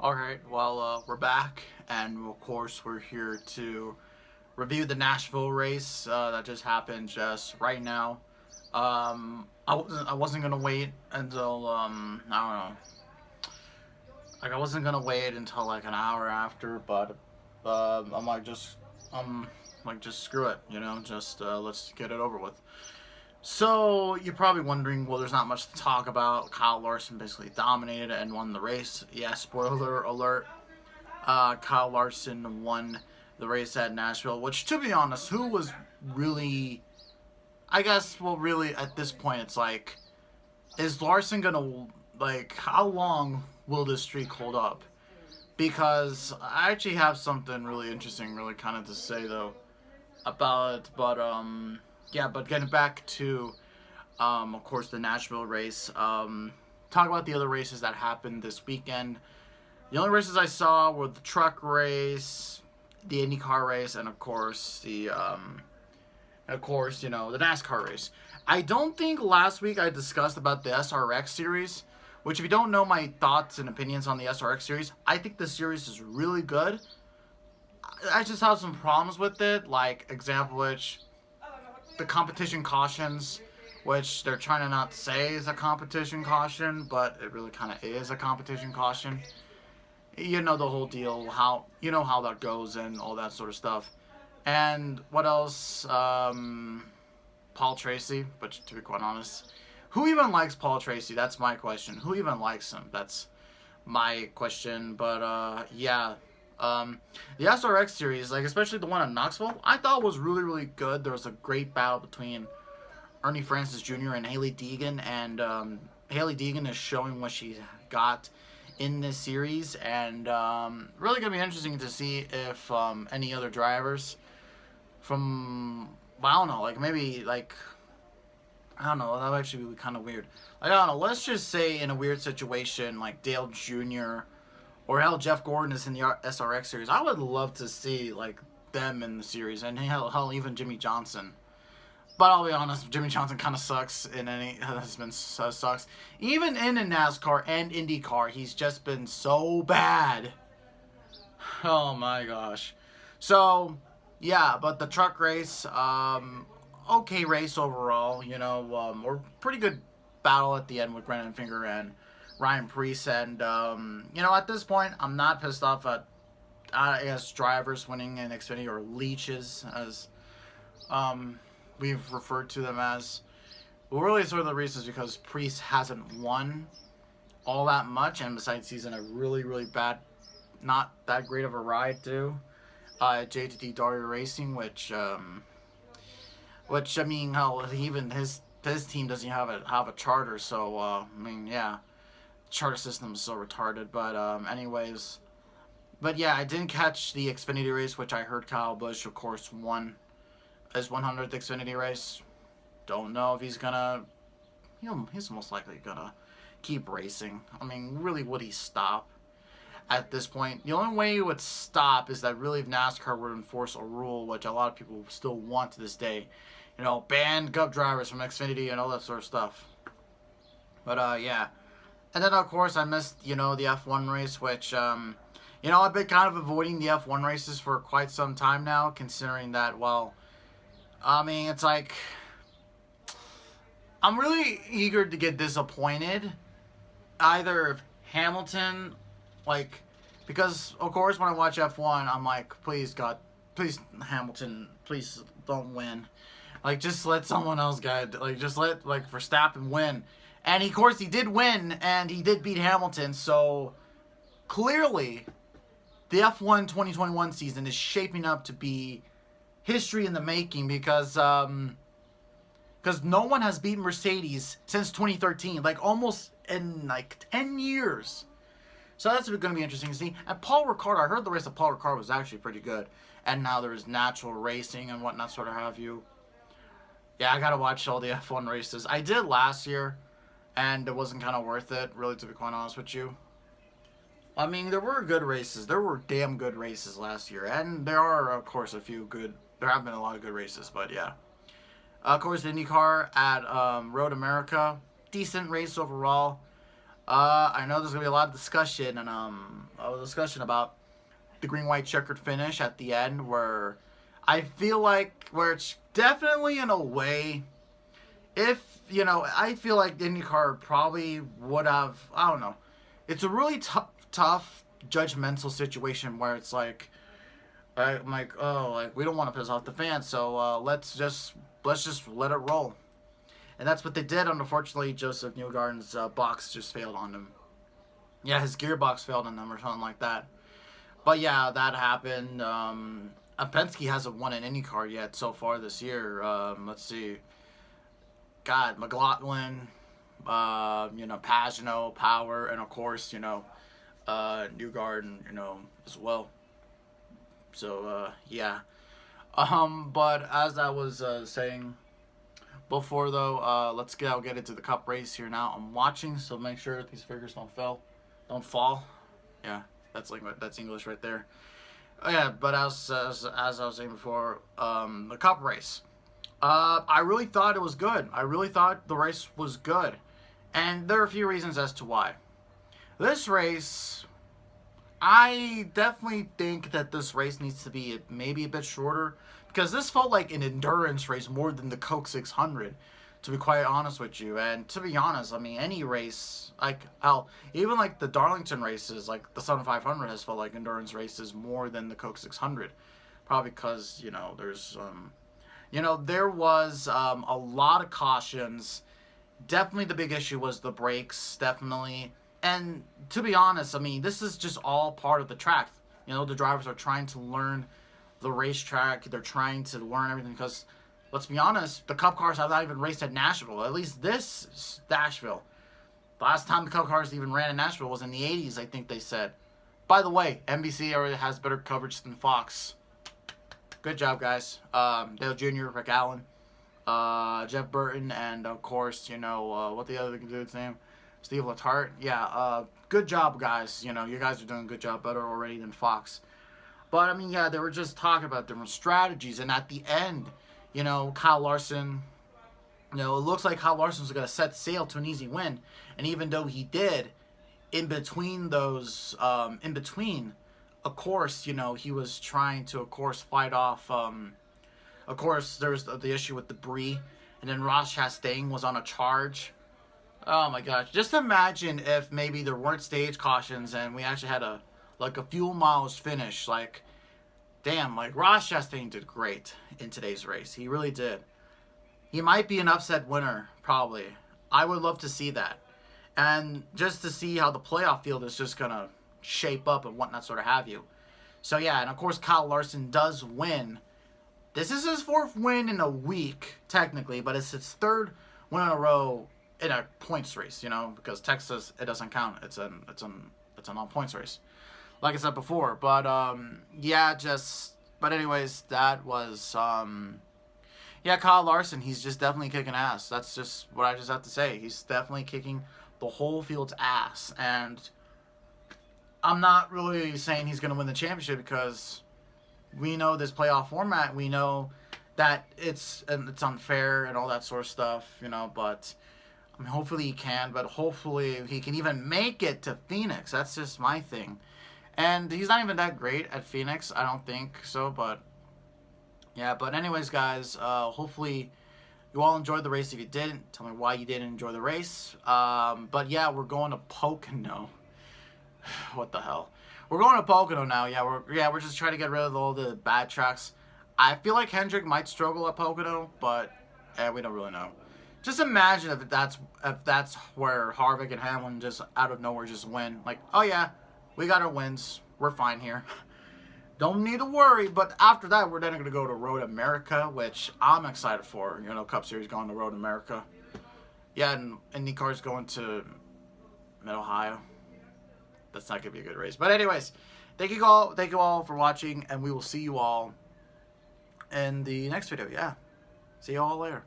Alright, well, we're back, and of course, we're here to review the Nashville race that just happened just right now. I wasn't gonna wait until, I don't know, like, I wasn't gonna wait until like an hour after, but I'm like, just screw it, just let's get it over with. So you're probably wondering, well, there's not much to talk about. Kyle Larson basically dominated and won the race. Yeah, spoiler alert. Kyle Larson won the race at Nashville, which, to be honest, who was really, I guess, well, really, at this point, it's like, is Larson gonna, like, how long will this streak hold up? Because I actually have something really interesting, really kind of to say, though, about it, but, yeah, but getting back to, of course, the Nashville race, talk about the other races that happened this weekend. The only races I saw were the truck race, the IndyCar race, and of course the NASCAR race. I don't think last week I discussed about the SRX series, which, if you don't know my thoughts and opinions on the SRX series, I think the series is really good. I just have some problems with it, like, example which, the competition cautions, which they're trying to not say is a competition caution, but it really kind of is a competition caution. You know the whole deal, how that goes and all that sort of stuff. And what else? Paul Tracy, but to be quite honest, who even likes Paul Tracy? That's my question. Who even likes him? That's my question. But yeah, the SRX series, like especially the one in Knoxville, I thought was really really good. There was a great battle between Ernie Francis Jr. and Hailie Deegan, and Hailie Deegan is showing what she got in this series, and really gonna be interesting to see if any other drivers from, well, I don't know, like maybe like, I don't know, that would actually be kind of weird. Like, I don't know, let's just say in a weird situation like Dale Jr. or hell, Jeff Gordon is in the SRX series. I would love to see like them in the series, and hell even Jimmy Johnson. But I'll be honest, Jimmy Johnson kind of sucks in any, has been sucks. Even in a NASCAR and IndyCar, he's just been so bad. Oh my gosh. So, yeah, but the truck race, okay race overall, or pretty good battle at the end with Brendan Finger and Ryan Preece, and, at this point, I'm not pissed off at, I guess, drivers winning in Xfinity, or leeches, as, we've referred to them as. Well, really, sort of the reason is because Priest hasn't won all that much, and besides, he's in a really, really bad, not that great of a ride too. JTD Daria Racing, which I mean, hell, even his team doesn't have a charter, so I mean, yeah, charter system is so retarded. But anyways, but yeah, I didn't catch the Xfinity race, which I heard Kyle Busch, of course, won his 100th Xfinity race. Don't know if he's gonna. He's most likely gonna keep racing. I mean, really, would he stop at this point? The only way he would stop is that really if NASCAR would enforce a rule, which a lot of people still want to this day. Ban Gov drivers from Xfinity and all that sort of stuff. But yeah. And then of course I missed, the F1 race, which I've been kind of avoiding the F1 races for quite some time now, considering that, well, I mean, it's like, I'm really eager to get disappointed, either if Hamilton, like, because, of course, when I watch F1, I'm like, please, God, please, Hamilton, please don't win. Like, just let someone else, just let, like, Verstappen win. And, of course, he did win, and he did beat Hamilton, so, clearly, the F1 2021 season is shaping up to be history in the making, because no one has beaten Mercedes since 2013, like almost in like 10 years. So that's going to be interesting to see. And Paul Ricard, I heard the race of Paul Ricard was actually pretty good. And now there's natural racing and whatnot, sort of have you. Yeah, I got to watch all the F1 races. I did last year, and it wasn't kind of worth it, really, to be quite honest with you. I mean, there were good races. There were damn good races last year. And there are, of course, there have been a lot of good races, but yeah. Of course, the IndyCar at Road America. Decent race overall. I know there's gonna be a lot of discussion and about the green-white checkered finish at the end, where I feel like where it's definitely in a way, if I feel like IndyCar probably would have. I don't know. It's a really tough judgmental situation where it's like, I'm like, oh, like we don't want to piss off the fans, so let's just let it roll. And that's what they did. Unfortunately, Joseph Newgarden's box just failed on him. Yeah, his gearbox failed on him or something like that. But yeah, that happened. Penske hasn't won an IndyCar yet so far this year. Let's see. God, McLaughlin, Pagano, Power, and of course, Newgarden, as well. So, yeah. But as I was saying before, though, I'll get into the Cup race here now. I'm watching, so make sure these figures don't fall. Yeah, that's English right there. Oh, yeah, but as I was saying before, the Cup race. I really thought it was good. I really thought the race was good, and there are a few reasons as to why. This race, I definitely think that this race needs to be maybe a bit shorter, because this felt like an endurance race more than the Coke 600, to be quite honest with you. And to be honest, I mean, any race, like, hell, even like the Darlington races, like the Sun 500 has felt like endurance races more than the Coke 600. Probably because, there was a lot of cautions. Definitely the big issue was the brakes, definitely. And to be honest, I mean, this is just all part of the track. The drivers are trying to learn the racetrack. They're trying to learn everything because, let's be honest, the Cup cars have not even raced at Nashville. At least this Nashville. The last time the Cup cars even ran in Nashville was in the 80s, I think they said. By the way, NBC already has better coverage than Fox. Good job, guys. Dale Jr., Rick Allen, Jeff Burton, and of course, what the other dude's name? Steve Letarte. Yeah, good job, guys. You guys are doing a good job, better already than Fox. But, I mean, yeah, they were just talking about different strategies. And at the end, Kyle Larson, it looks like Kyle Larson's going to set sail to an easy win. And even though he did, in between, of course, he was trying to, of course, fight off, of course, there's the issue with debris. And then Ross Chastain was on a charge. Oh my gosh. Just imagine if maybe there weren't stage cautions and we actually had a fuel miles finish. Like, damn, like Ross Chastain did great in today's race. He really did. He might be an upset winner, probably. I would love to see that. And just to see how the playoff field is just going to shape up and whatnot, sort of have you. So yeah, and of course Kyle Larson does win. This is his 4th win in a week, technically, but it's his 3rd win in a row in a points race, because Texas, it doesn't count. It's a non-points race, like I said before. But but anyways, that was Kyle Larson. He's just definitely kicking ass. That's just what I just have to say. He's definitely kicking the whole field's ass, and I'm not really saying he's going to win the championship because we know this playoff format. We know that it's unfair and all that sort of stuff, but I mean, hopefully he can, but hopefully he can even make it to Phoenix. That's just my thing. And he's not even that great at Phoenix, I don't think so, but yeah. But anyways, guys, hopefully you all enjoyed the race. If you didn't, tell me why you didn't enjoy the race. But yeah, we're going to Pocono. What the hell? We're going to Pocono now. We're just trying to get rid of all the bad tracks. I feel like Hendrick might struggle at Pocono, but we don't really know. Just imagine if that's where Harvick and Hamlin just out of nowhere just win. Like, oh yeah, we got our wins. We're fine here. Don't need to worry. But after that, we're then going to go to Road America, which I'm excited for. Cup Series going to Road America. Yeah, and IndyCar's going to Mid-Ohio. That's not going to be a good race. But anyways, thank you all for watching, and we will see you all in the next video. Yeah. See you all later.